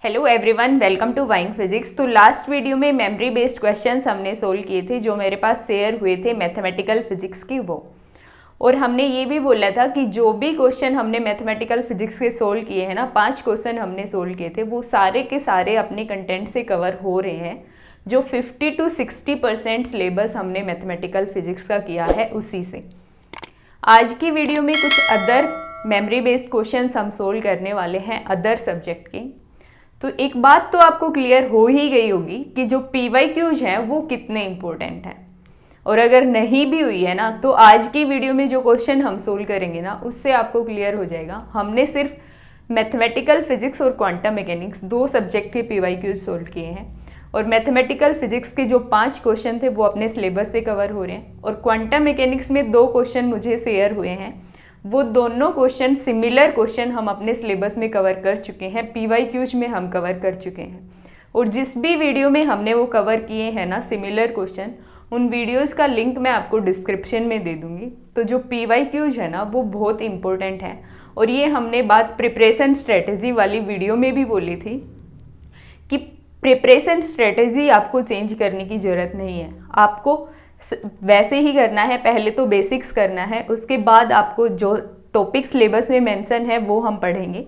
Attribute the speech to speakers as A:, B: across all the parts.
A: Hello everyone, welcome to वाइंग physics. तो last video में मेमोरी बेस्ड क्वेश्चंस हमने सोल्व किए थे जो मेरे पास शेयर हुए थे मैथमेटिकल फिजिक्स की वो। और हमने ये भी बोला था कि जो भी क्वेश्चन हमने मैथमेटिकल फिजिक्स के सोल्व किए हैं ना, 5 क्वेश्चन हमने सोल्व किए थे, वो सारे के सारे अपने कंटेंट से कवर हो रहे हैं। जो 50 to 60% सिलेबस हमने मैथमेटिकल फिजिक्स का किया है उसी से। आज की वीडियो में कुछ अदर मेमोरी बेस्ड क्वेश्चंस हम सोल्व करने वाले हैं अदर सब्जेक्ट के। तो एक बात तो आपको क्लियर हो ही गई होगी कि जो PYQs हैं वो कितने इंपॉर्टेंट हैं। और अगर नहीं भी हुई है ना, तो आज की वीडियो में जो क्वेश्चन हम सोल्व करेंगे ना, उससे आपको क्लियर हो जाएगा। हमने सिर्फ मैथमेटिकल फिजिक्स और क्वांटम मैकेनिक्स 2 सब्जेक्ट के PYQs सोल्व किए हैं। और मैथमेटिकल फिजिक्स के जो 5 क्वेश्चन थे वो अपने सिलेबस से कवर हो रहे हैं। और क्वांटम मैकेनिक्स में 2 क्वेश्चन मुझे शेयर हुए हैं, वो दोनों क्वेश्चन सिमिलर क्वेश्चन हम अपने सिलेबस में कवर कर चुके हैं, PYQs में हम कवर कर चुके हैं। और जिस भी वीडियो में हमने वो कवर किए हैं ना सिमिलर क्वेश्चन, उन वीडियोस का लिंक मैं आपको डिस्क्रिप्शन में दे दूंगी। तो जो PYQs है ना वो बहुत इंपॉर्टेंट है। और ये हमने बात प्रिपरेशन स्ट्रेटेजी वाली वीडियो में भी बोली थी कि प्रिपरेशन स्ट्रेटेजी आपको चेंज करने की ज़रूरत नहीं है, आपको वैसे ही करना है। पहले तो बेसिक्स करना है, उसके बाद आपको जो टॉपिक सिलेबस में मेंशन है वो हम पढ़ेंगे,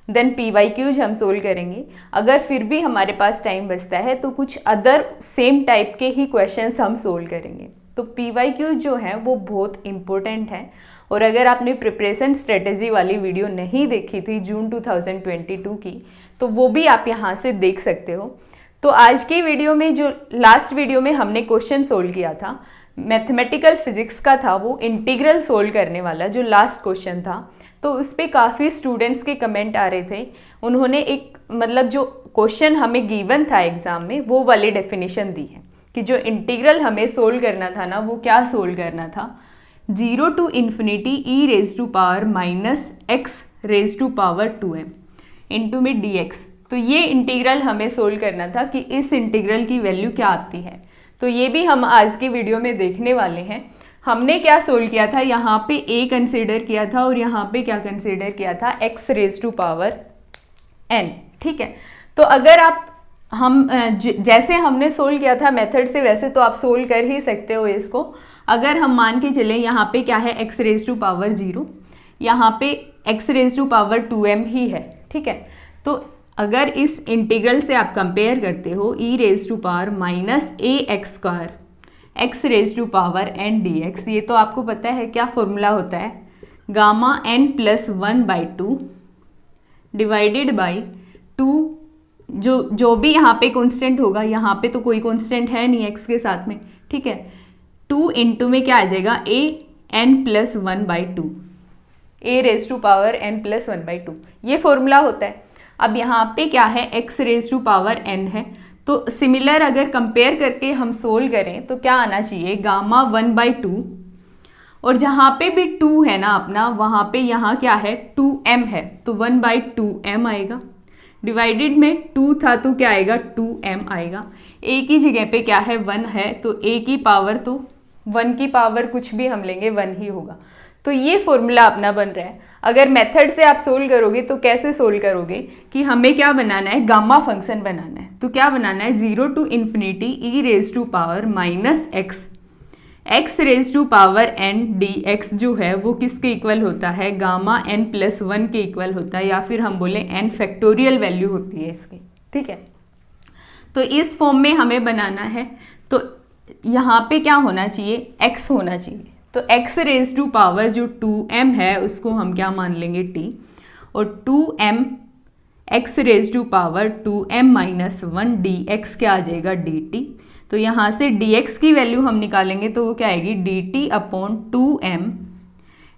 A: देन PYQs हम सोल्व करेंगे। अगर फिर भी हमारे पास टाइम बचता है तो कुछ अदर सेम टाइप के ही क्वेश्चंस हम सोल्व करेंगे। तो PYQs जो हैं वो बहुत इंपॉर्टेंट हैं। और अगर आपने प्रिपरेशन स्ट्रेटेजी वाली वीडियो नहीं देखी थी जून 2022 की, तो वो भी आप यहाँ से देख सकते हो। तो आज की वीडियो में जो लास्ट वीडियो में हमने क्वेश्चन सोल्व किया था मैथमेटिकल फिजिक्स का था, वो इंटीग्रल सोल्व करने वाला जो लास्ट क्वेश्चन था। तो उस पर काफ़ी स्टूडेंट्स के कमेंट आ रहे थे। उन्होंने एक मतलब जो क्वेश्चन हमें गिवन था एग्जाम में वो वाली डेफिनेशन दी है कि जो इंटीग्रल हमें सोल्व करना था ना, वो क्या सोल्व करना था, 0 to ∞ e⁻⁻ x⁻² इंटू में dx। तो ये इंटीग्रल हमें सोल्व करना था कि इस इंटीग्रल की वैल्यू क्या आती है। तो ये भी हम आज की वीडियो में देखने वाले हैं। हमने क्या सोल्व किया था, यहाँ पे a कंसीडर किया था और यहाँ पे क्या कंसीडर किया था, x⁻n। ठीक है। तो अगर आप जैसे हमने सोल्व किया था मेथड से, वैसे तो आप सोल्व कर ही सकते हो इसको। अगर हम मान के चले यहाँ पे क्या है x⁻0, यहाँ पे x⁻2m ही है। ठीक है। तो अगर इस इंटीग्रल से आप कंपेयर करते हो e⁻−ax² x⁻n dx, ये तो आपको पता है क्या फॉर्मूला होता है, Γn+1/2 डिवाइडेड बाई 2, जो भी यहाँ पे कांस्टेंट होगा, यहाँ पे तो कोई कांस्टेंट है नहीं x के साथ में। ठीक है। 2 इंटू में क्या आ जाएगा, an+1/2 a⁻n+1/2, ये फॉर्मूला होता है। अब यहाँ पे क्या है, x⁻n है। तो सिमिलर अगर कंपेयर करके हम सोल्व करें तो क्या आना चाहिए, Γ1/2। और जहाँ पे भी 2 है ना अपना, वहाँ पे यहाँ क्या है, 2m है, तो 1/2m आएगा। डिवाइडेड में 2 था तो क्या आएगा, 2m आएगा। a की जगह पे क्या है, 1 है, तो a की पावर, तो 1 की पावर कुछ भी हम लेंगे 1 ही होगा। तो ये फॉर्मूला अपना बन रहा है। अगर मेथड से आप सोल्व करोगे तो कैसे सोल्व करोगे कि हमें क्या बनाना है, गामा फंक्शन बनाना है। तो क्या बनाना है, 0 to ∞ e⁻⁻x⁻n dx जो है वो किसके इक्वल होता है, Γn+1 के इक्वल होता है, या फिर हम बोले n फैक्टोरियल वैल्यू होती है इसकी। ठीक है। तो इस फॉर्म में हमें बनाना है। तो यहाँ पे क्या होना चाहिए, x होना चाहिए। तो x⁻ जो 2m है उसको हम क्या मान लेंगे, t, और 2m x⁻2m−1 dx क्या आ जाएगा, dt। तो यहाँ से dx की वैल्यू हम निकालेंगे तो वो क्या आएगी, dt/2m।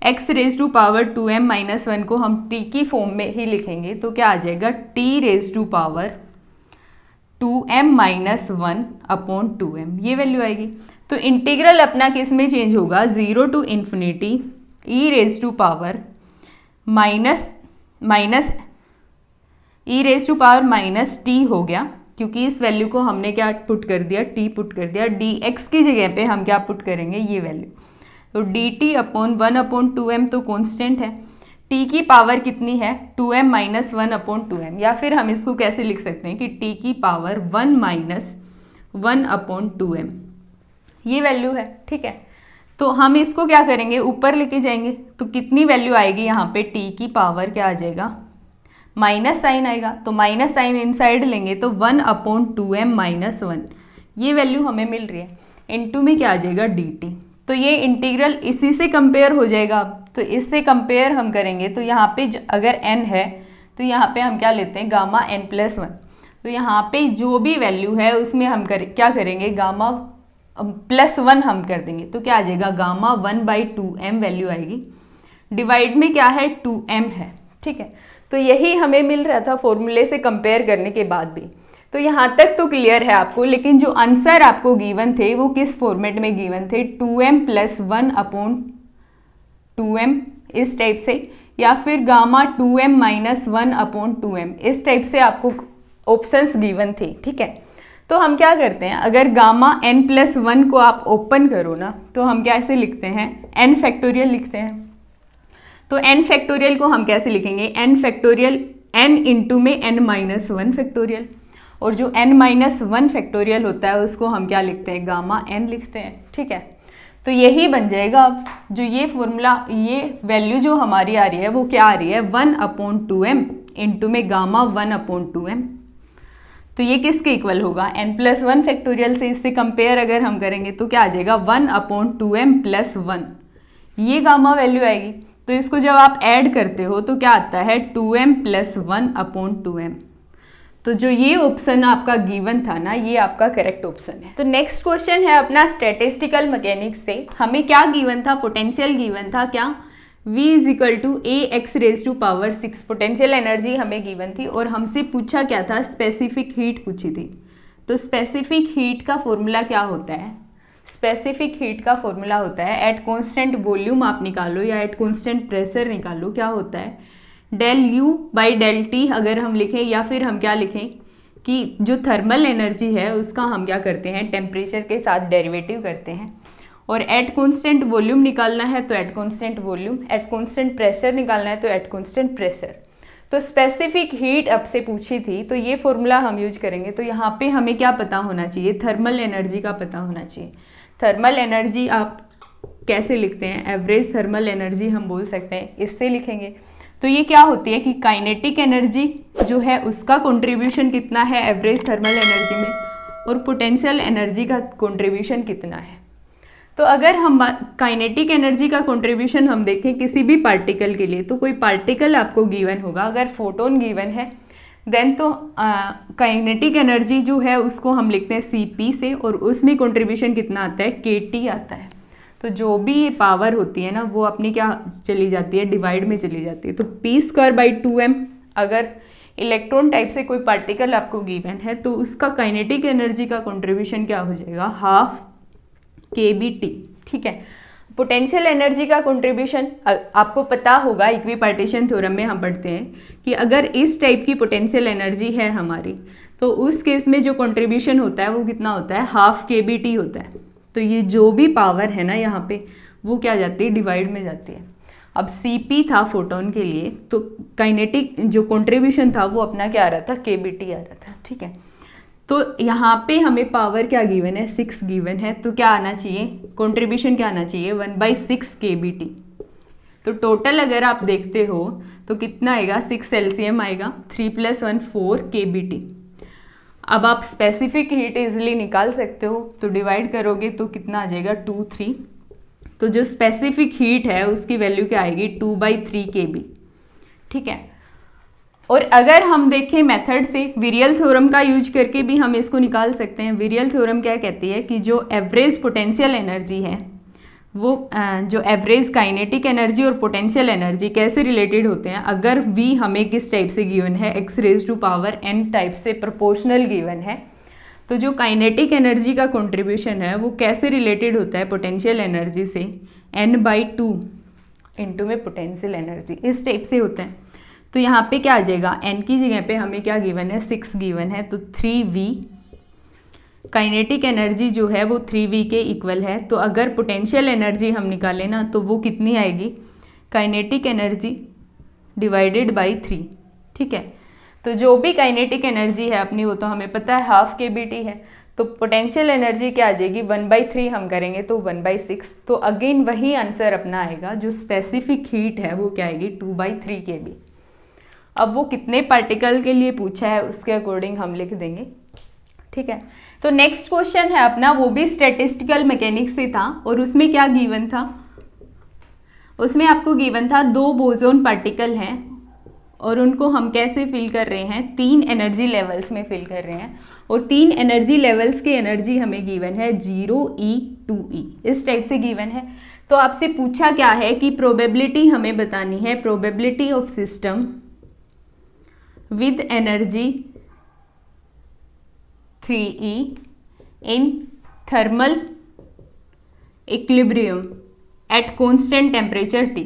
A: x⁻2m−1 को हम t की फॉर्म में ही लिखेंगे तो क्या आ जाएगा, t⁻2m−1/2m, ये वैल्यू आएगी। तो इंटीग्रल अपना किस में चेंज होगा, 0 to ∞ e⁻−t हो गया, क्योंकि इस वैल्यू को हमने क्या पुट कर दिया, t पुट कर दिया। dx की जगह पे हम क्या पुट करेंगे, ये वैल्यू। तो dt/1/2m तो कांस्टेंट है, टी की पावर कितनी है 2m माइनस 1/2m, या फिर हम इसको कैसे लिख सकते हैं कि टी की पावर 1 माइनस 1/2m, ये वैल्यू है। ठीक है, तो हम इसको क्या करेंगे, ऊपर लेके जाएंगे तो कितनी वैल्यू आएगी यहाँ पे, टी की पावर क्या आ जाएगा, माइनस साइन आएगा, तो माइनस साइन इनसाइड लेंगे तो 1/2m माइनस 1, ये वैल्यू हमें मिल रही है। इनटू में क्या आ जाएगा dt, तो ये इंटीग्रल इसी से कंपेयर हो जाएगा। तो इससे कंपेयर हम करेंगे तो यहाँ पे अगर n है तो यहाँ पे हम क्या लेते हैं गामा n+1, तो यहाँ पे जो भी वैल्यू है उसमें हम क्या करेंगे गामा +1 हम कर देंगे, तो क्या आ जाएगा गामा 1/2m वैल्यू आएगी। डिवाइड में क्या है 2m है। ठीक है, तो यही हमें मिल रहा था फॉर्मूले से कंपेयर करने के बाद भी। तो यहाँ तक तो क्लियर है आपको, लेकिन जो आंसर आपको गिवन थे वो किस फॉर्मेट में गिवन थे, 2m + 1/2m इस टाइप से, या फिर गामा 2m माइनस 1/2m इस टाइप से आपको ऑप्शंस गिवन थे। ठीक है, तो हम क्या करते हैं, अगर गामा n+1 को आप ओपन करो ना तो हम कैसे लिखते हैं, n फैक्टोरियल लिखते हैं। तो n फैक्टोरियल को हम कैसे लिखेंगे, n फैक्टोरियल n इंटू में n-1 फैक्टोरियल, और जो n-1 फैक्टोरियल होता है उसको हम क्या लिखते हैं, गामा n लिखते हैं। ठीक है, तो यही बन जाएगा। अब जो ये फॉर्मूला, ये वैल्यू जो हमारी आ रही है वो क्या आ रही है, 1/2m इंटू में गामा 1/2m, तो ये किसके इक्वल होगा, n+1 फैक्टोरियल से इससे कंपेयर अगर हम करेंगे तो क्या आ जाएगा 1/2m + 1, ये गामा वैल्यू आएगी। तो इसको जब आप ऐड करते हो तो क्या आता है 2m + 1/2m। तो जो ये ऑप्शन आपका गिवन था ना, ये आपका करेक्ट ऑप्शन है। तो नेक्स्ट क्वेश्चन है अपना स्टैटिस्टिकल मैकेनिक्स से। हमें क्या गिवन था, पोटेंशियल गिवन था क्या, V = ax⁻⁶ पोटेंशियल एनर्जी हमें गिवन थी, और हमसे पूछा क्या था, स्पेसिफिक हीट पूछी थी। तो स्पेसिफिक हीट का फॉर्मूला क्या होता है, स्पेसिफिक हीट का फॉर्मूला होता है एट कॉन्स्टेंट वॉल्यूम आप निकालो या एट कॉन्स्टेंट प्रेशर निकालो, क्या होता है ΔU/ΔT अगर हम लिखें, या फिर हम क्या लिखें कि जो थर्मल एनर्जी है उसका हम क्या करते हैं, टेम्परेचर के साथ डेरिवेटिव करते हैं। और एट कॉन्स्टेंट वॉल्यूम निकालना है तो at constant volume, at constant pressure निकालना है तो एट कॉन्स्टेंट प्रेशर। तो स्पेसिफिक हीट अब से पूछी थी तो ये फॉर्मूला हम यूज करेंगे। तो यहाँ पे हमें क्या पता होना चाहिए, थर्मल एनर्जी का पता होना चाहिए। थर्मल एनर्जी आप कैसे लिखते हैं, एवरेज थर्मल एनर्जी हम बोल सकते हैं, इससे लिखेंगे। तो ये क्या होती है कि काइनेटिक एनर्जी जो है उसका कंट्रीब्यूशन कितना है एवरेज थर्मल एनर्जी में, और पोटेंशियल एनर्जी का कंट्रीब्यूशन कितना है। तो अगर हम काइनेटिक एनर्जी का कंट्रीब्यूशन हम देखें किसी भी पार्टिकल के लिए, तो कोई पार्टिकल आपको गिवन होगा, अगर फोटोन गिवन है देन तो काइनेटिक एनर्जी जो है उसको हम लिखते हैं Cp से, और उसमें कंट्रीब्यूशन कितना आता है, kT आता है। तो जो भी ये पावर होती है ना वो अपनी क्या चली जाती है, डिवाइड में चली जाती है। तो p²/2m अगर इलेक्ट्रॉन टाइप से कोई पार्टिकल आपको गिवन है तो उसका काइनेटिक एनर्जी का कंट्रीब्यूशन क्या हो जाएगा, 1/2 kBt। ठीक है, पोटेंशियल एनर्जी का कंट्रीब्यूशन आपको पता होगा, इक्विपार्टीशन थ्योरम में हम पढ़ते हैं कि अगर इस टाइप की पोटेंशियल एनर्जी है हमारी तो उस केस में जो कंट्रीब्यूशन होता है वो कितना होता है, 1/2 kBt होता है। तो ये जो भी पावर है ना यहाँ पे वो क्या जाती है, डिवाइड में जाती है। अब Cp था फोटोन के लिए, तो काइनेटिक जो कंट्रीब्यूशन था वो अपना क्या आ रहा था, kBt आ रहा था। ठीक है, तो यहाँ पे हमें पावर क्या गिवन है, 6 गिवन है, तो क्या आना चाहिए, कंट्रीब्यूशन क्या आना चाहिए, 1/6 kBt। तो टोटल अगर आप देखते हो तो कितना आएगा, 6 LCM आएगा, 3 + 1 4 kBt। अब आप स्पेसिफिक हीट इजीली निकाल सकते हो, तो डिवाइड करोगे तो कितना आ जाएगा, 2 3। तो जो स्पेसिफिक हीट है उसकी वैल्यू क्या आएगी, 2/3 kB। ठीक है, और अगर हम देखें मेथड से, विरियल थ्योरम का यूज करके भी हम इसको निकाल सकते हैं। विरियल थ्योरम क्या कहती है कि जो एवरेज पोटेंशियल एनर्जी है वो जो एवरेज काइनेटिक एनर्जी और पोटेंशियल एनर्जी कैसे रिलेटेड होते हैं, अगर V हमें किस टाइप से गिवन है, x⁻n टाइप से प्रोपोर्शनल गिवन है, तो जो काइनेटिक एनर्जी का कंट्रीब्यूशन है वो कैसे रिलेटेड होता है पोटेंशियल एनर्जी से, n/2 इंटू में पोटेंशियल एनर्जी, इस टाइप से होता है। तो यहाँ पे क्या आ जाएगा, n की जगह पे हमें क्या गिवन है, 6 गिवन है, तो 3V काइनेटिक एनर्जी जो है वो 3V के इक्वल है। तो अगर पोटेंशियल एनर्जी हम निकालें ना तो वो कितनी आएगी, काइनेटिक एनर्जी डिवाइडेड बाई 3, ठीक है। तो जो भी काइनेटिक एनर्जी है अपनी वो तो हमें पता है हाफ kBT है, तो पोटेंशियल एनर्जी क्या आ जाएगी 1/3 हम करेंगे तो 1/6। तो अगेन वही आंसर अपना आएगा, जो स्पेसिफिक हीट है वो क्या आएगी 2/3 kB। अब वो कितने पार्टिकल के लिए पूछा है उसके अकॉर्डिंग हम लिख देंगे, ठीक है। तो नेक्स्ट क्वेश्चन है अपना, वो भी स्टैटिस्टिकल मैकेनिक्स से था और उसमें क्या गिवन था, उसमें आपको गिवन था 2 बोसोन पार्टिकल हैं और उनको हम कैसे फिल कर रहे हैं, 3 एनर्जी लेवल्स में फिल कर रहे हैं और 3 एनर्जी लेवल्स की एनर्जी हमें गिवन है 0E 2E, इस टाइप से गिवन है। तो आपसे पूछा क्या है कि प्रोबेबिलिटी हमें बतानी है, probability of system with energy 3E in thermal equilibrium at constant temperature T।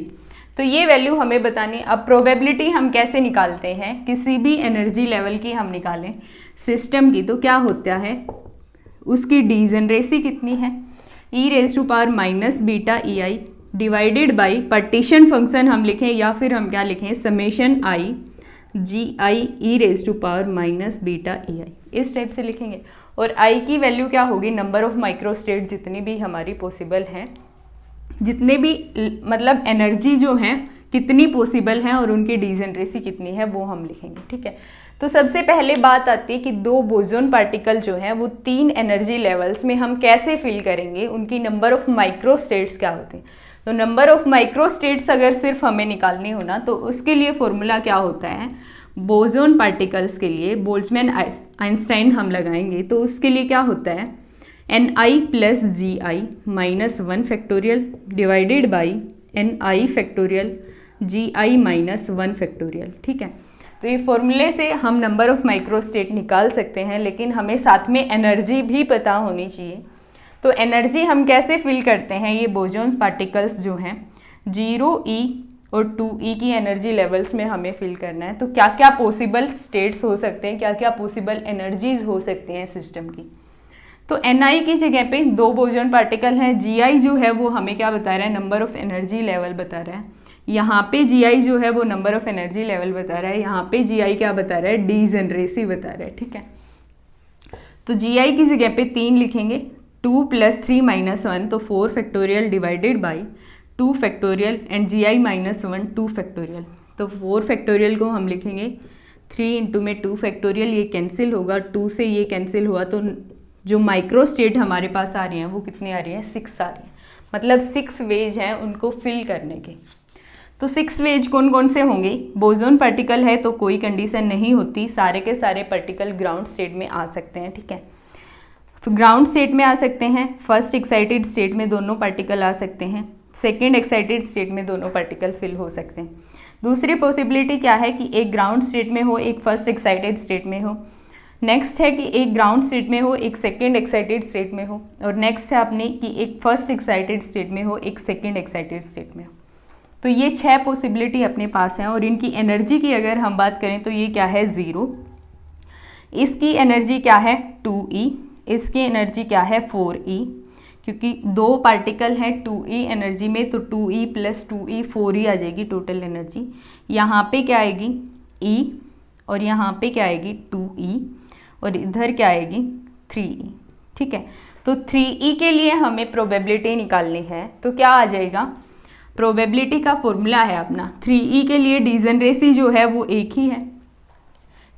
A: तो ये वैल्यू हमें बतानी। अब प्रोबेबिलिटी हम कैसे निकालते हैं, किसी भी एनर्जी लेवल की हम निकालें सिस्टम की, तो क्या होता है उसकी डीजेनरेसी कितनी है, e⁻⁻β EI divided by partition function हम लिखें या फिर हम क्या लिखें summation i GI e⁻⁻β EI, इस टाइप से लिखेंगे। और i की वैल्यू क्या होगी, नंबर ऑफ माइक्रोस्टेट जितनी भी हमारी पॉसिबल हैं, जितने भी मतलब एनर्जी जो हैं कितनी पॉसिबल हैं और उनकी डीजेनरेसी कितनी है वो हम लिखेंगे, ठीक है। तो सबसे पहले बात आती है कि 2 बोसोन पार्टिकल जो हैं वो 3 एनर्जी लेवल्स में हम कैसे फिल करेंगे, उनकी नंबर ऑफ माइक्रोस्टेट्स क्या होते हैं। तो नंबर ऑफ माइक्रोस्टेट्स अगर सिर्फ हमें निकालनी हो ना तो उसके लिए फॉर्मूला क्या होता है, बोसोन पार्टिकल्स के लिए बोल्ट्जमैन आइंस्टाइन हम लगाएंगे तो उसके लिए क्या होता है Ni plus GI minus 1 factorial divided by Ni factorial GI minus 1 factorial, ठीक है। तो ये फॉर्मूले से हम नंबर ऑफ माइक्रोस्टेट निकाल सकते हैं, लेकिन हमें साथ में एनर्जी भी पता होनी चाहिए। तो एनर्जी हम कैसे फिल करते हैं, ये बोसोन पार्टिकल्स जो हैं 0E और 2E की एनर्जी लेवल्स में हमें फिल करना है। तो क्या क्या पॉसिबल स्टेट्स हो सकते हैं, क्या क्या पॉसिबल एनर्जीज हो सकती हैं सिस्टम की। तो Ni की जगह पे 2 बोसोन पार्टिकल हैं, Gi जो है वो हमें क्या बता रहा है, नंबर ऑफ एनर्जी लेवल बता रहा है। यहाँ पे Gi जो है वो नंबर ऑफ एनर्जी लेवल बता रहा है, यहाँ पे Gi क्या बता रहा है, डीजेनरेसी बता रहा है, ठीक है। तो Gi की जगह पे 3 लिखेंगे, 2 + 3 - 1 तो 4 factorial divided by 2 factorial and Gi - 1 2 factorial. तो 4 फैक्टोरियल को हम लिखेंगे 3 इंटू में 2 फैक्टोरियल, ये कैंसिल होगा, 2 से ये कैंसिल हुआ तो जो माइक्रो स्टेट हमारे पास आ रही हैं वो कितनी आ रही हैं, 6 आ रही हैं। मतलब 6 वेज हैं उनको फिल करने के। तो 6 वेज कौन कौन से होंगे, बोसोन पार्टिकल है तो कोई कंडीशन नहीं होती, सारे के सारे पार्टिकल ग्राउंड स्टेट में आ सकते हैं, ठीक है। ग्राउंड स्टेट में आ सकते हैं, फर्स्ट एक्साइटेड स्टेट में दोनों पार्टिकल आ सकते हैं, सेकेंड एक्साइटेड स्टेट में दोनों पार्टिकल फिल हो सकते हैं। दूसरी पॉसिबिलिटी क्या है कि एक ग्राउंड स्टेट में हो, एक फर्स्ट एक्साइटेड स्टेट में हो। नेक्स्ट है कि एक ग्राउंड स्टेट में हो, एक सेकेंड एक्साइटेड स्टेट में हो। और नेक्स्ट है अपनी कि एक फर्स्ट एक्साइटेड स्टेट में हो, एक सेकेंड एक्साइटेड स्टेट में हो। तो ये 6 पॉसिबिलिटी अपने पास हैं और इनकी एनर्जी की अगर हम बात करें तो ये क्या है 0, इसकी एनर्जी क्या है 2E, इसकी एनर्जी क्या है 4E, क्योंकि 2 पार्टिकल हैं 2E एनर्जी में तो 2E + 2E 4E आ जाएगी टोटल एनर्जी। यहाँ पे क्या आएगी E और यहाँ पे क्या आएगी 2E और इधर क्या आएगी 3E, ठीक है। तो 3E के लिए हमें प्रोबेबिलिटी निकालनी है तो क्या आ जाएगा, प्रोबेबिलिटी का फॉर्मूला है अपना 3E के लिए डीजेनरेसी जो है वो एक ही है,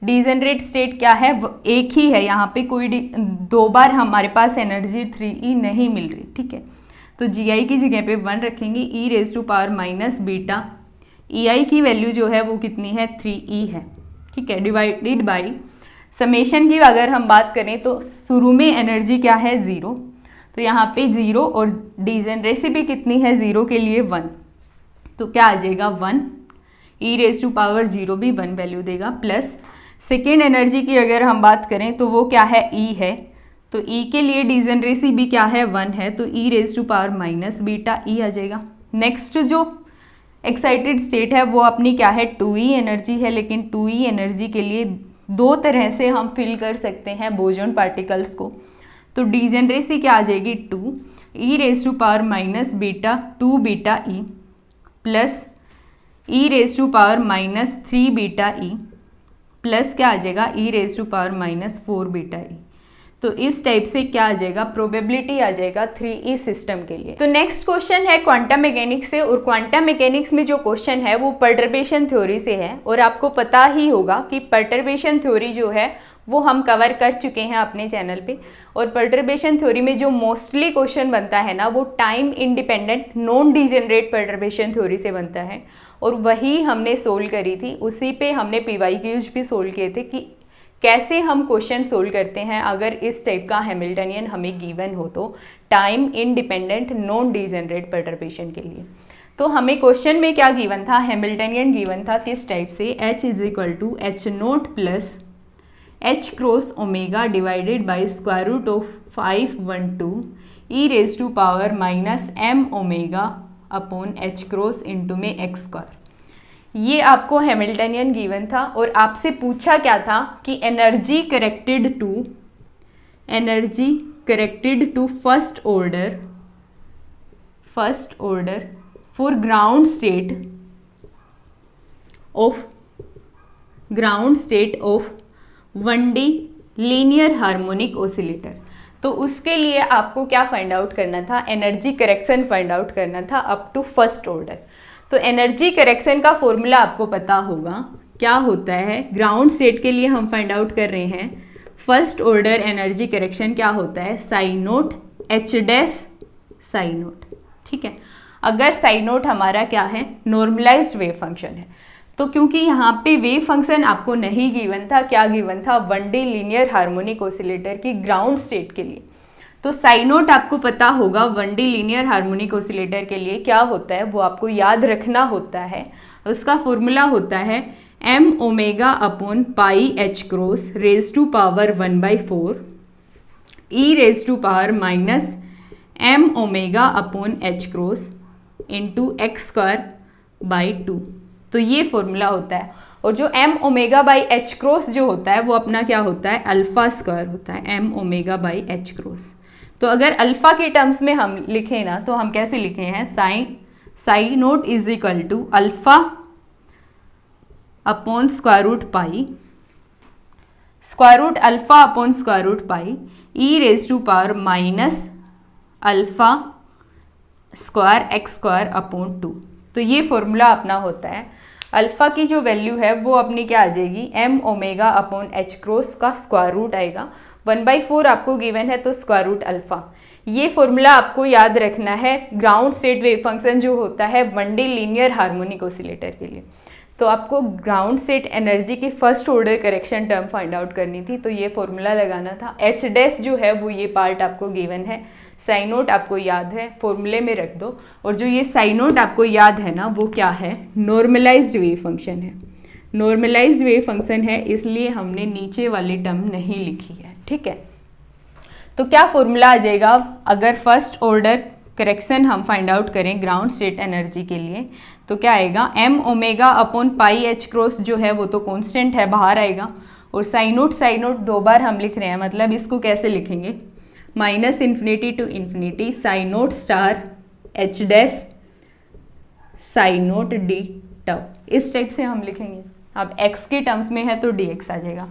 A: डीजेनरेट स्टेट क्या है वो एक ही है, यहाँ पे कोई 2 बार हमारे पास एनर्जी 3E नहीं मिल रही, ठीक है। तो Gi की जगह पे 1 रखेंगे, e⁻⁻β EI की वैल्यू जो है वो कितनी है 3E है, ठीक है, डिवाइडेड बाई समेशन की अगर हम बात करें तो शुरू में एनर्जी क्या है 0, तो यहाँ पे 0 और डीजेनरेसी भी कितनी है 0 के लिए 1, तो क्या आ जाएगा 1, e⁻0 भी 1 वैल्यू देगा, प्लस सेकेंड एनर्जी की अगर हम बात करें तो वो क्या है E है, तो E के लिए डीजेनरेसी भी क्या है 1 है, तो e⁻⁻β E आ जाएगा। नेक्स्ट जो एक्साइटेड स्टेट है वो अपनी क्या है 2E एनर्जी है, लेकिन 2E एनर्जी के लिए 2 तरह से हम फिल कर सकते हैं बोसोन पार्टिकल्स को। तो डीजेनरेसी क्या आ जाएगी 2 e⁻⁻β 2βE plus e raise to power minus 3 beta e plus क्या आ जाएगा e raise to power minus 4 beta e. तो इस टाइप से क्या आ जाएगा, प्रोबेबिलिटी आ जाएगा 3E सिस्टम के लिए। तो नेक्स्ट क्वेश्चन है क्वांटम मैकेनिक्स से, और क्वांटम मैकेनिक्स में जो क्वेश्चन है वो पर्टर्बेशन थ्योरी से है। और आपको पता ही होगा कि पर्टर्बेशन थ्योरी जो है वो हम कवर कर चुके हैं अपने चैनल पे। और पर्टर्बेशन थ्योरी में जो मोस्टली क्वेश्चन बनता है ना वो time independent non degenerate perturbation theory से बनता है, और वही हमने सोल्व करी थी। उसी पे हमने PYQs भी सोल्व किए थे कि कैसे हम क्वेश्चन सोल्व करते हैं अगर इस टाइप का हैमिल्टनियन हमें गिवन हो तो, time independent non degenerate perturbation के लिए। तो हमें क्वेश्चन में क्या गिवन था, हैमिल्टनियन गिवन था किस टाइप से, H is equal to H0 plus H cross omega divided by square root of 512 e raise to power minus m omega upon H cross into में x स्क्वायर। ये आपको Hamiltonian given था, और आपसे पूछा क्या था कि energy corrected to first order for ground state of 1D linear harmonic oscillator. तो उसके लिए आपको क्या फाइंड आउट करना था, एनर्जी करेक्शन फाइंड आउट करना था अप टू फर्स्ट ऑर्डर। तो एनर्जी करेक्शन का फॉर्मूला आपको पता होगा क्या होता है, ग्राउंड स्टेट के लिए हम फाइंड आउट कर रहे हैं फर्स्ट ऑर्डर एनर्जी करेक्शन क्या होता है, psi naught H dash psi naught. ठीक है, अगर साइन नोट हमारा क्या है, नॉर्मलाइज्ड वेव फंक्शन है, तो क्योंकि यहाँ पे वेव फंक्शन आपको नहीं गिवन था, क्या गिवन था, 1D लीनियर हार्मोनिक ऑसिलेटर की ग्राउंड स्टेट के लिए। तो साइन नोट आपको पता होगा 1D लीनियर हार्मोनिक ऑसिलेटर के लिए क्या होता है, वो आपको याद रखना होता है। उसका फॉर्मूला होता है m omega upon pi H cross raise to power 1/4 e raise to power minus m omega upon H cross into x square by 2। तो ये फॉर्मूला होता है। और जो m omega by H cross जो होता है वो अपना क्या होता है, अल्फा स्क्वायर होता है, m omega by H cross. तो अगर अल्फा के टर्म्स में हम लिखें ना तो हम कैसे लिखे हैं, psi naught is equal to alpha upon square root pi, square root alpha upon square root pi e raise to power minus alpha square x square upon 2। तो ये फॉर्मूला अपना होता है। अल्फा की जो वैल्यू है वो अपनी क्या आ जाएगी, m omega upon H cross का स्क्वायर रूट आएगा, 1/4 आपको गिवन है तो स्क्वायर रूट अल्फा। ये फॉर्मूला आपको याद रखना है ग्राउंड स्टेट वेव फंक्शन जो होता है 1D लीनियर हार्मोनिक ऑसिलेटर के लिए। तो आपको ग्राउंड स्टेट एनर्जी की first order correction term find out करनी थी, तो ये फॉर्मूला लगाना था। H डैश जो है वो ये पार्ट आपको गिवन है, साइन नोट आपको याद है, फॉर्मूले में रख दो। और जो ये साइन नोट आपको याद है ना वो क्या है, नॉर्मलाइज्ड वेव फंक्शन है। नॉर्मलाइज्ड वेव फंक्शन है इसलिए हमने नीचे वाली टर्म नहीं लिखी है। ठीक है, तो क्या फॉर्मूला आ जाएगा, अगर फर्स्ट ऑर्डर करेक्शन हम फाइंड आउट करें ग्राउंड स्टेट एनर्जी के लिए तो क्या आएगा, m omega upon pi H cross जो है वो तो कांस्टेंट है, बाहर आएगा। और साइन नोट दो बार हम लिख रहे हैं, मतलब इसको कैसे लिखेंगे, minus infinity to infinity psi naught star H dash psi naught d term, इस टाइप से हम लिखेंगे। अब x के टर्म्स में है तो dx आ जाएगा।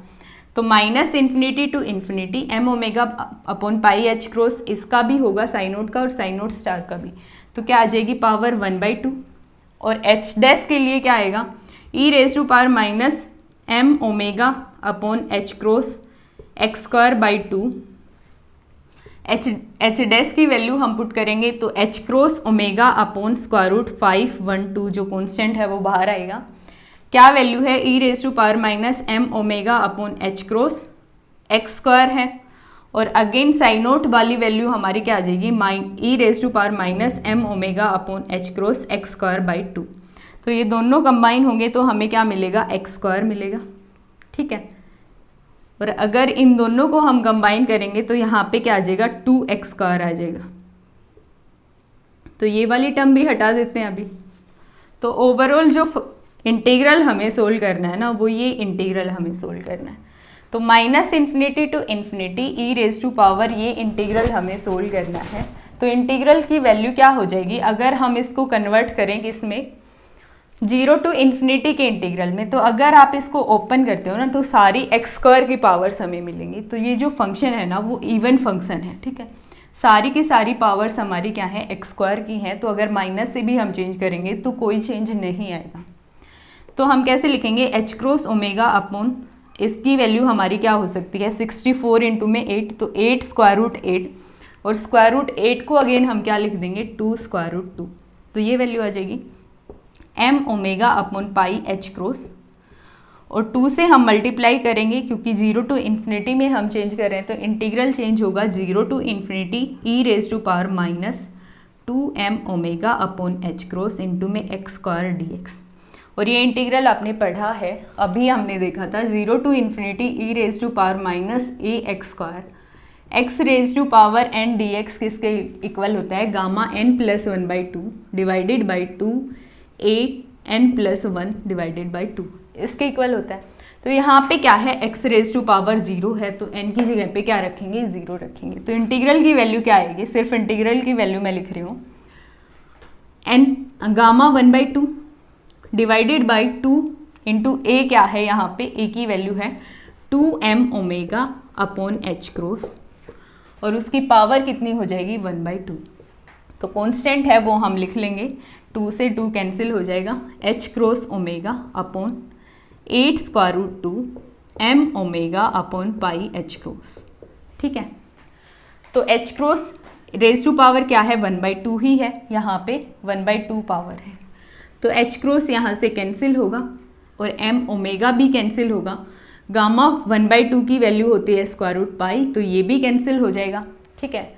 A: तो minus infinity to infinity m omega upon pi H cross, इसका भी होगा साइन नोट का और साइन नोट स्टार का भी, तो क्या आ जाएगी पावर 1/2। और H डैश के लिए क्या आएगा, e raise to power minus m omega upon H cross x square by 2। H dash की वैल्यू हम पुट करेंगे तो H cross omega upon square root 512 जो कांस्टेंट है वो बाहर आएगा। क्या वैल्यू है, e raise to power minus m omega upon H cross x square है। और अगेन साइन नोट वाली वैल्यू हमारी क्या आ जाएगी, e raise to power minus m omega upon H cross x square by 2। तो ये दोनों कंबाइन होंगे तो हमें क्या मिलेगा, x स्क्वायर मिलेगा। ठीक है, और अगर इन दोनों को हम कंबाइन करेंगे तो यहाँ पे क्या आ जाएगा, 2x स्क्वायर आ जाएगा। तो ये वाली टर्म भी हटा देते हैं अभी। तो ओवरऑल जो इंटीग्रल हमें सोल्व करना है ना वो ये इंटीग्रल हमें सोल्व करना है। तो minus infinity to infinity e raise to power ये इंटीग्रल हमें सोल्व करना है। तो इंटीग्रल की वैल्यू क्या हो जाएगी, अगर हम इसको कन्वर्ट करें किसमें, जीरो टू इन्फिनिटी के इंटीग्रल में, तो अगर आप इसको ओपन करते हो ना तो सारी एक्स स्क्वायर की पावर्स हमें मिलेंगी। तो ये जो फंक्शन है ना वो इवन फंक्शन है, ठीक है। सारी की सारी पावर्स हमारी क्या है, एक्स स्क्वायर की हैं। तो अगर माइनस से भी हम चेंज करेंगे तो कोई चेंज नहीं आएगा। तो हम कैसे लिखेंगे, एच क्रॉस ओमेगा अपॉन, इसकी वैल्यू हमारी क्या हो सकती है, 64 इंटू में 8, तो 8 स्क्वायर रूट 8, और स्क्वायर रूट 8 को अगेन हम क्या लिख देंगे, 2 स्क्वायर रूट 2। तो ये वैल्यू आ जाएगी m omega upon pi H cross, और 2 से हम मल्टीप्लाई करेंगे क्योंकि 0 टू इन्फिनिटी में हम चेंज कर रहे हैं, तो इंटीग्रल चेंज होगा 0 to infinity e raise to power minus 2m omega upon H cross into में एक्स स्क्वायर डी एक्स। और ये इंटीग्रल आपने पढ़ा है, अभी हमने देखा था 0 to infinity e raise to power minus a x square, x raise to power n d x किसके इक्वल होता है, gamma n plus 1/2 divided by 2 a n plus 1 divided by 2, इसके इक्वल होता है। तो यहाँ पे क्या है, एक्स रेज टू पावर 0 है, तो एन की जगह पे क्या रखेंगे, 0 रखेंगे। तो इंटीग्रल की वैल्यू क्या आएगी, सिर्फ इंटीग्रल की वैल्यू मैं लिख रही हूँ, n gamma 1/2 divided by 2 into a क्या है, यहाँ पे ए की वैल्यू है 2m omega upon H cross, और उसकी पावर कितनी हो जाएगी, 1/2। तो कांस्टेंट है वो हम लिख लेंगे, 2 से 2 कैंसिल हो जाएगा, H cross omega upon 8 square root 2 m omega upon pi H cross, ठीक है। तो H cross raise to power क्या है, 1/2 ही है, यहाँ पे 1/2 पावर है, तो एच क्रॉस यहाँ से कैंसिल होगा और m ओमेगा भी कैंसिल होगा। गामा 1/2 की वैल्यू होती है स्क्वायर रूट पाई, तो ये भी कैंसिल हो जाएगा, ठीक है।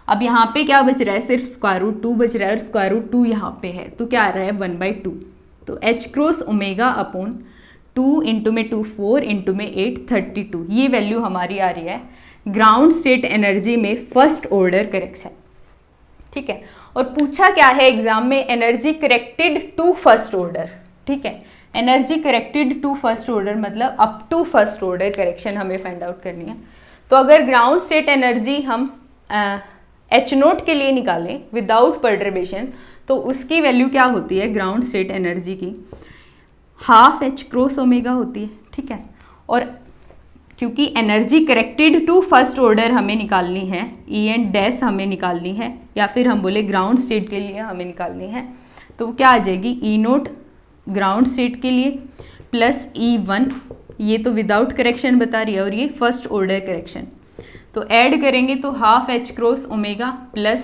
A: अब यहाँ पे क्या बच रहा है, सिर्फ स्क्वायर रूट 2 बच रहा है, और स्क्वायर रूट 2 यहाँ पे है, तो क्या आ रहा है 1/2। तो H cross omega upon 2 into में 2 4 इंटू में 8 32, ये वैल्यू हमारी आ रही है ग्राउंड स्टेट एनर्जी में फर्स्ट ऑर्डर करेक्शन, ठीक है। और पूछा क्या है एग्जाम में, energy corrected to first order, ठीक है। Energy corrected to first order मतलब up to first order correction हमें फाइंड आउट करनी है। तो अगर ग्राउंड स्टेट एनर्जी हम एच नोट के लिए निकालें विदाउट पर्टर्बेशन, तो उसकी वैल्यू क्या होती है, ग्राउंड स्टेट एनर्जी की हाफ एच क्रॉस ओमेगा होती है, ठीक है। और क्योंकि energy corrected to first order हमें निकालनी है, ई एन डैश हमें निकालनी है, या फिर हम बोले ग्राउंड स्टेट के लिए हमें निकालनी है, तो क्या आ जाएगी, ई नोट ग्राउंड स्टेट के लिए प्लस E1, ये तो विदाउट करेक्शन बता रही है, और ये फर्स्ट ऑर्डर करेक्शन, तो ऐड करेंगे तो half H cross omega plus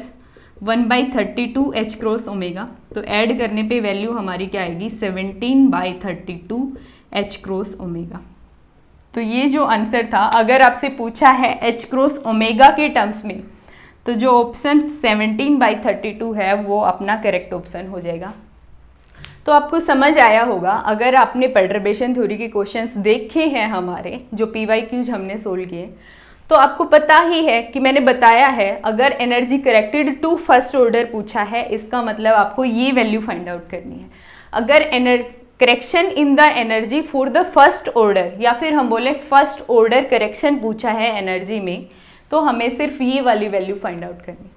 A: 1/32 H cross omega, तो ऐड करने पे वैल्यू हमारी क्या आएगी, 17/32 एच क्रॉस ओमेगा। तो ये जो आंसर था, अगर आपसे पूछा है एच क्रॉस ओमेगा के टर्म्स में, तो जो ऑप्शन 17/32 है वो अपना करेक्ट ऑप्शन हो जाएगा। तो आपको समझ आया होगा, अगर आपने पर्टर्बेशन थ्योरी के क्वेश्चंस देखे हैं हमारे, जो PYQs हमने सोल्व किए, तो आपको पता ही है कि मैंने बताया है, अगर energy corrected to first order पूछा है, इसका मतलब आपको ये वैल्यू फाइंड आउट करनी है। अगर correction in the energy for the first order, या फिर हम बोले फर्स्ट ऑर्डर करेक्शन पूछा है एनर्जी में, तो हमें सिर्फ ये वाली वैल्यू फाइंड आउट करनी।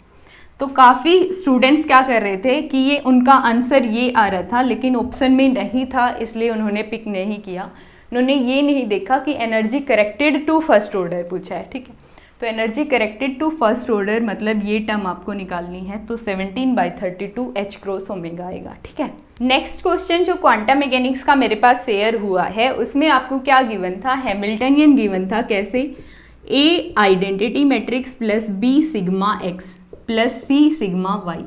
A: तो काफ़ी स्टूडेंट्स क्या कर रहे थे कि ये उनका आंसर ये आ रहा था, लेकिन ऑप्शन में नहीं था, इसलिए उन्होंने पिक नहीं किया। उन्होंने ये नहीं देखा कि energy corrected to first order पूछा है, ठीक है। तो energy corrected to first order मतलब ये टर्म आपको निकालनी है, तो 17/32 एच क्रॉस ओमेगा आएगा, ठीक है। नेक्स्ट क्वेश्चन जो क्वांटम मैकेनिक्स का मेरे पास शेयर हुआ है, उसमें आपको क्या गिवन था, हैमिल्टनियन गिवन था, कैसे, A identity matrix plus B sigma x plus C sigma y.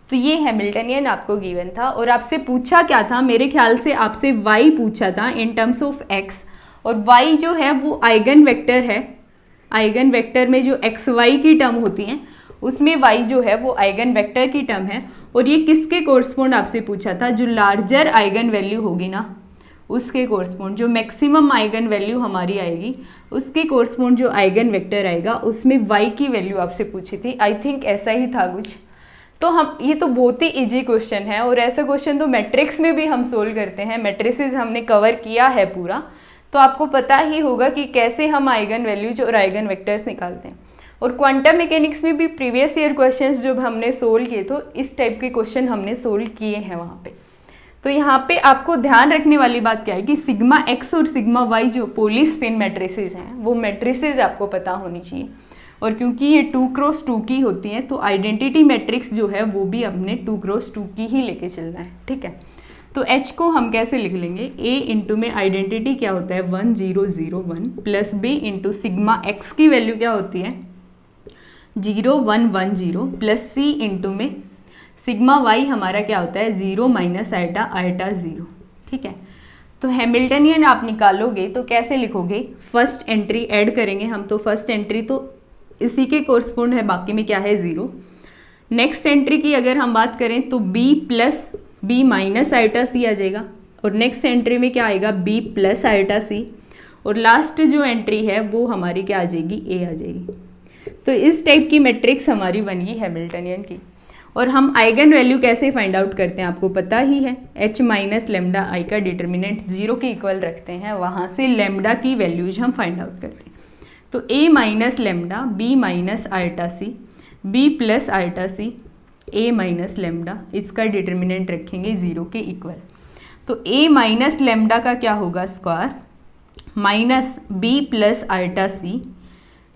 A: तो ये हैमिल्टनियन आपको गिवन था, और आपसे पूछा क्या था, मेरे ख्याल से आपसे y पूछा था इन टर्म्स ऑफ x, और y जो है वो आइगन वेक्टर है। आइगन वेक्टर में जो x y की टर्म होती हैं, उसमें y जो है वो आइगन वेक्टर की टर्म है, और ये किसके कोरस्पोंड आपसे पूछा था, जो लार्जर आइगन वैल्यू होगी ना उसके कोरस्पोंड, जो मैक्सिमम आइगन वैल्यू हमारी आएगी उसके कोरस्पोंड जो आइगन वेक्टर आएगा, उसमें y की वैल्यू आपसे पूछी थी। आई थिंक ऐसा ही था कुछ। तो हम, ये तो बहुत ही इजी क्वेश्चन है, और ऐसा क्वेश्चन तो मैट्रिक्स में भी हम सोल्व करते हैं, मैट्रिसेस हमने कवर किया है पूरा, तो आपको पता ही होगा कि कैसे हम आइगन वैल्यूज और आइगन वेक्टर्स निकालते हैं। और क्वांटम मैकेनिक्स में भी प्रीवियस ईयर क्वेश्चंस जब हमने सोल्व किए, तो इस टाइप के क्वेश्चन हमने सोल्व किए हैं वहाँ पे। तो यहाँ पे आपको ध्यान रखने वाली बात क्या है कि सिग्मा एक्स और सिग्मा वाई जो पोली स्पिन मैट्रिसेस हैं वो मैट्रिसेस आपको पता होनी चाहिए, और क्योंकि ये 2x2 की होती हैं तो आइडेंटिटी मैट्रिक्स जो है वो भी अपने 2x2 की ही लेके चलना है, ठीक है। तो H को हम कैसे लिख लेंगे, A इंटू में आइडेंटिटी क्या होता है 1 0 0 1 plus B into sigma x की वैल्यू क्या होती है 0 1 1 0 प्लस C इंटू में सिग्मा वाई हमारा क्या होता है 0 माइनस आइटा आइटा 0, ठीक है। तो हैमिल्टनियन आप निकालोगे तो कैसे लिखोगे, फर्स्ट एंट्री ऐड करेंगे हम, तो फर्स्ट एंट्री तो इसी के कोरस्पोंड है, बाकी में क्या है 0। नेक्स्ट एंट्री की अगर हम बात करें तो b plus B minus eta C आ जाएगा, और नेक्स्ट एंट्री में क्या आएगा b प्लस आइटा सी, और लास्ट जो एंट्री है वो हमारी क्या आ जाएगी a आ जाएगी। तो इस टाइप की मैट्रिक्स हमारी बन गई हैमिल्टनियन की। और हम आइगन वैल्यू कैसे फाइंड आउट करते हैं आपको पता ही है, h माइनस लेमडा आई का डिटर्मिनेंट 0 के इक्वल रखते हैं, वहाँ से लेमडा की वैल्यूज हम फाइंड आउट करते हैं। तो a minus lambda b minus eta c b plus eta c a minus lambda, इसका डिटर्मिनेंट रखेंगे 0 के इक्वल। तो a माइनस लेमडा का क्या होगा square minus b plus eta सी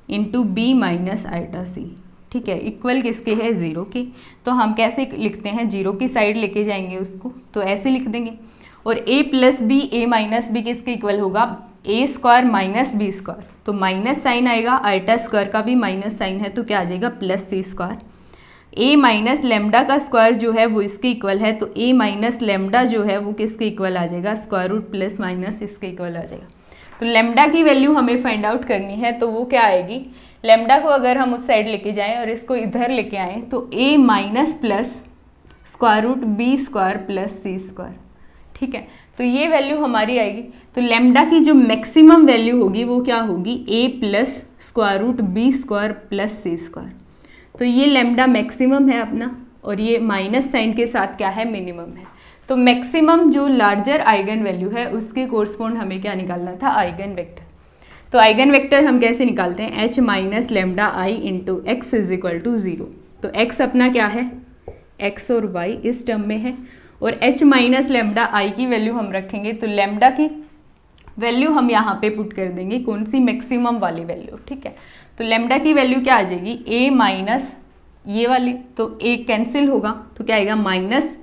A: into b minus eta C, ठीक है, इक्वल किसके है 0 के। तो हम कैसे लिखते हैं, 0 की साइड लेके जाएंगे उसको, तो ऐसे लिख देंगे। और a plus b a minus b किसके इक्वल होगा a square minus b square, तो माइनस साइन आएगा, आइटा स्क्वायर का भी माइनस साइन है तो क्या आ जाएगा plus C square. a minus lambda का स्क्वायर जो है वो इसके इक्वल है, तो a माइनस लेमडा जो है वो किसके इक्वल आ जाएगा स्क्वायर रूट प्लस माइनस इसके इक्वल आ जाएगा। तो लेमडा की वैल्यू हमें फाइंड आउट करनी है, तो वो क्या आएगी, लेमडा को अगर हम उस साइड लेके जाएं और इसको इधर लेके आएँ तो a minus plus square root B square plus C square, ठीक है। तो ये वैल्यू हमारी आएगी। तो लेमडा की जो मैक्सिमम वैल्यू होगी वो क्या होगी a plus square root B square plus C square. तो ये लेमडा मैक्सिमम है अपना, और ये माइनस साइन के साथ क्या है मिनिमम है। तो मैक्सिमम जो लार्जर आइगन वैल्यू है उसके कोरस्पोंड हमें क्या निकालना था आइगन वेक्टर। तो आइगन वेक्टर हम कैसे निकालते हैं, h minus lambda I into x is equal to 0। तो x अपना क्या है x और y इस टर्म में है, और h माइनस लेमडा आई की वैल्यू हम रखेंगे, तो लेमडा की वैल्यू हम यहाँ पे पुट कर देंगे, कौन सी मैक्सिमम वाली वैल्यू, ठीक है। तो लेमडा की वैल्यू क्या आ जाएगी a माइनस ये वाली, तो a कैंसिल होगा तो क्या आएगा माइनस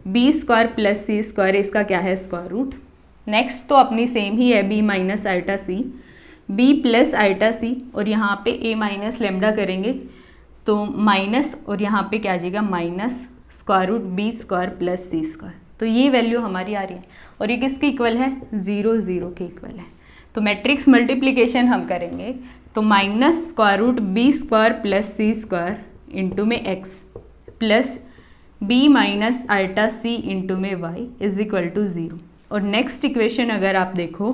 A: बी स्क्वायर प्लस सी स्क्वायर, इसका क्या है स्क्वायर रूट। नेक्स्ट तो अपनी सेम ही है b minus eta c b plus eta सी, और यहाँ पे a माइनस लेमडा करेंगे तो माइनस, और यहाँ पे क्या आ जाएगा minus square root B square plus सी स्क्वायर। तो ये वैल्यू हमारी आ रही है, और ये किसके इक्वल है 0 0 के इक्वल है। तो मैट्रिक्स मल्टीप्लिकेशन हम करेंगे तो minus square root B square plus सी स्क्वायर इंटू में x plus b minus eta सी इंटू में y इज इक्वल टू 0। और नेक्स्ट इक्वेशन अगर आप देखो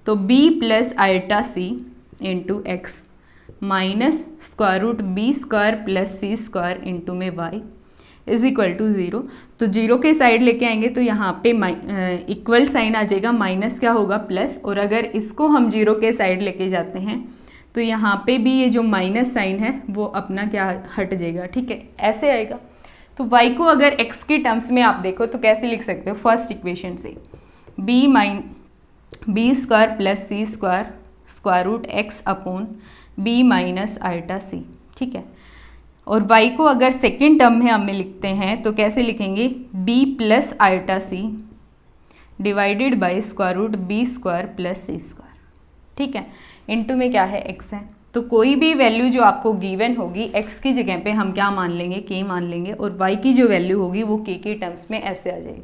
A: तो b प्लस आइटा सी into x minus square root B square plus सी square into में y is equal to 0। तो 0 के साइड लेके आएंगे तो यहाँ पे इक्वल साइन आ जाएगा, माइनस क्या होगा प्लस, और अगर इसको हम 0 के साइड लेके जाते हैं तो यहाँ पे भी ये जो माइनस साइन है वो अपना क्या हट जाएगा, ठीक है, ऐसे आएगा। तो y को अगर x के टर्म्स में आप देखो तो कैसे लिख सकते हो, फर्स्ट इक्वेशन से बी स्क्वायर प्लस सी square square root x upon B minus eta C, ठीक है। और y को अगर सेकेंड टर्म में हमें लिखते हैं तो कैसे लिखेंगे b plus eta c divided by square root B square plus C square, ठीक है, इनटू में क्या है x है। तो कोई भी वैल्यू जो आपको गिवन होगी x की जगह पे हम क्या मान लेंगे k मान लेंगे, और y की जो वैल्यू होगी वो k के टर्म्स में ऐसे आ जाएगी।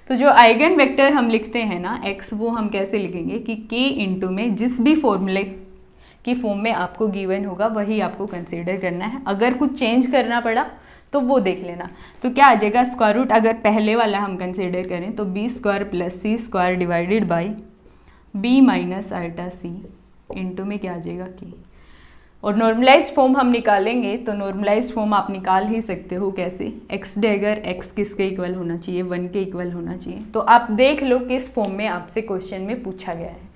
A: तो जो आइगन वेक्टर हम लिखते हैं ना x, वो हम कैसे लिखेंगे कि k इंटू में जिस भी फॉर्मूले की फॉर्म में आपको गिवन होगा वही आपको कंसीडर करना है, अगर कुछ चेंज करना पड़ा तो वो देख लेना। तो क्या आ जाएगा स्क्वायर रूट, अगर पहले वाला हम कंसीडर करें तो b square plus C square divided by b minus eta C into में क्या आ जाएगा k। और नॉर्मलाइज्ड फॉर्म हम निकालेंगे तो नॉर्मलाइज्ड फॉर्म आप निकाल ही सकते हो कैसे, एक्स डेगर x किसके इक्वल होना चाहिए 1 के इक्वल होना चाहिए। तो आप देख लो किस फॉर्म में आपसे क्वेश्चन में पूछा गया है।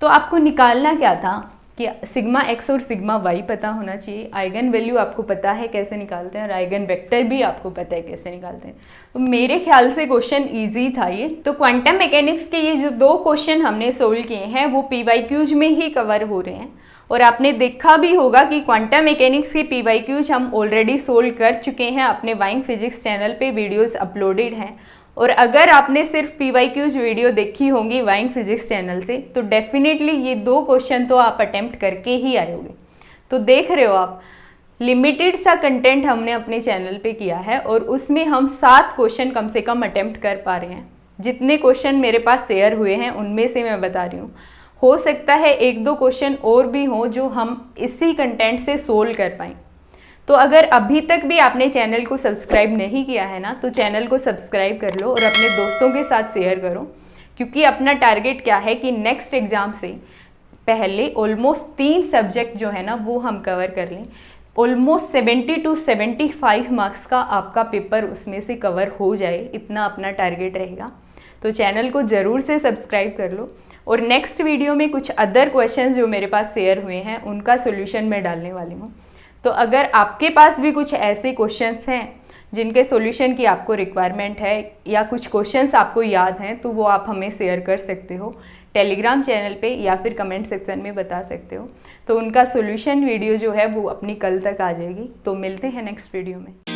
A: तो आपको निकालना क्या था, कि सिग्मा एक्स और सिग्मा वाई पता होना चाहिए, आइगन वैल्यू आपको पता है कैसे निकालते हैं और आइगन वेक्टर भी आपको पता है कैसे निकालते हैं। तो मेरे ख्याल से क्वेश्चन इजी था ये। तो क्वांटम मैकेनिक्स के ये जो 2 क्वेश्चन हमने सोल्व किए हैं वो PYQs में ही कवर हो रहे हैं, और आपने देखा भी होगा कि क्वांटम मैकेनिक्स के PYQs हम ऑलरेडी सोल्व कर चुके हैं, अपने वाइंग फिजिक्स चैनल पे वीडियोस अपलोडेड हैं। और अगर आपने सिर्फ PYQs वीडियो देखी होंगी वाइंग फिजिक्स चैनल से तो डेफिनेटली ये 2 क्वेश्चन तो आप अटेम्प्ट करके ही आए होंगे। तो देख रहे हो आप, लिमिटेड सा कंटेंट हमने अपने चैनल पे किया है और उसमें हम 7 क्वेश्चन कम से कम अटेम्प्ट कर पा रहे हैं। जितने क्वेश्चन मेरे पास शेयर हुए हैं उनमें से मैं बता रही हूँ, हो सकता है 1-2 क्वेश्चन और भी हों जो हम इसी कंटेंट से सोल्व कर पाएँ। तो अगर अभी तक भी आपने चैनल को सब्सक्राइब नहीं किया है ना, तो चैनल को सब्सक्राइब कर लो और अपने दोस्तों के साथ शेयर करो, क्योंकि अपना टारगेट क्या है कि नेक्स्ट एग्ज़ाम से पहले ऑलमोस्ट 3 सब्जेक्ट जो है ना वो हम कवर कर लें। ऑलमोस्ट 70 to 75 मार्क्स का आपका पेपर उसमें से कवर हो जाए, इतना अपना टारगेट रहेगा। तो चैनल को ज़रूर से सब्सक्राइब कर लो, और नेक्स्ट वीडियो में कुछ अदर क्वेश्चन जो मेरे पास शेयर हुए हैं उनका सोल्यूशन मैं डालने वाली हूँ। तो अगर आपके पास भी कुछ ऐसे क्वेश्चंस हैं जिनके सॉल्यूशन की आपको रिक्वायरमेंट है, या कुछ क्वेश्चंस आपको याद हैं, तो वो आप हमें शेयर कर सकते हो टेलीग्राम चैनल पे, या फिर कमेंट सेक्शन में बता सकते हो। तो उनका सॉल्यूशन वीडियो जो है वो अपनी कल तक आ जाएगी। तो मिलते हैं नेक्स्ट वीडियो में।